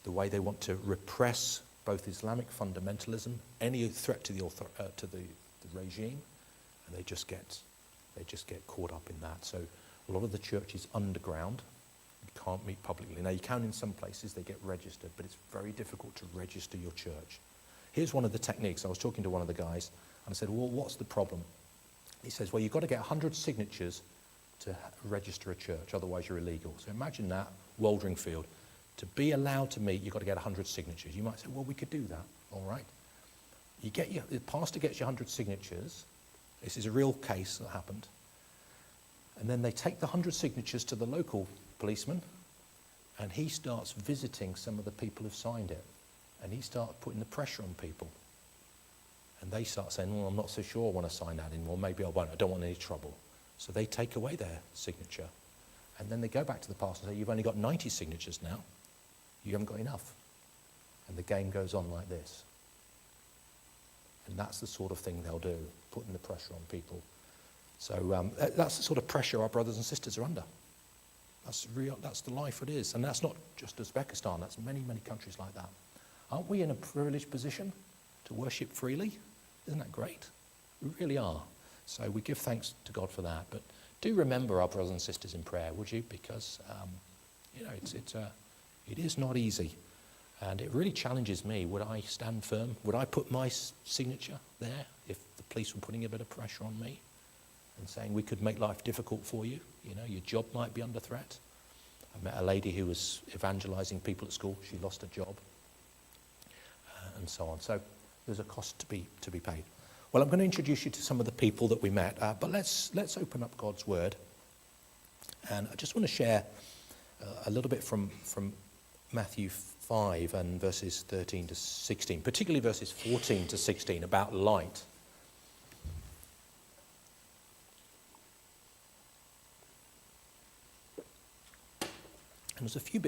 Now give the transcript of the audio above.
the way they want to repress both Islamic fundamentalism, any threat to the regime, and they just get caught up in that. So a lot of the church is underground. You can't meet publicly. Now you can in some places, they get registered, but it's very difficult to register your church. Here's one of the techniques. I was talking to one of the guys, and I said, well, what's the problem? He says, well, you've got to get 100 signatures to register a church, otherwise you're illegal. So imagine that, Waldringfield. To be allowed to meet, you've got to get 100 signatures. You might say, well, we could do that, all right. The pastor gets you 100 signatures. This is a real case that happened. And then they take the 100 signatures to the local policeman, and he starts visiting some of the people who've signed it. And he starts putting the pressure on people. And they start saying, well, I'm not so sure I want to sign that anymore. Maybe I won't. I don't want any trouble. So they take away their signature. And then they go back to the pastor and say, you've only got 90 signatures now. You haven't got enough. And the game goes on like this. And that's the sort of thing they'll do, putting the pressure on people. So that's the sort of pressure our brothers and sisters are under. That's real. That's the life it is. And that's not just Uzbekistan. That's many, many countries like that. Aren't we in a privileged position to worship freely? Isn't that great? We really are. So we give thanks to God for that. But do remember our brothers and sisters in prayer, would you? Because, it is not easy. And it really challenges me. Would I stand firm? Would I put my signature there if the police were putting a bit of pressure on me and saying we could make life difficult for you? You know, your job might be under threat. I met a lady who was evangelizing people at school. She lost her job. And so on. So there's a cost to be paid. Well, I'm going to introduce you to some of the people that we met, but let's open up God's Word. And I just want to share a little bit from Matthew 5 and verses 13 to 16, particularly verses 14 to 16 about light. And there's a few bits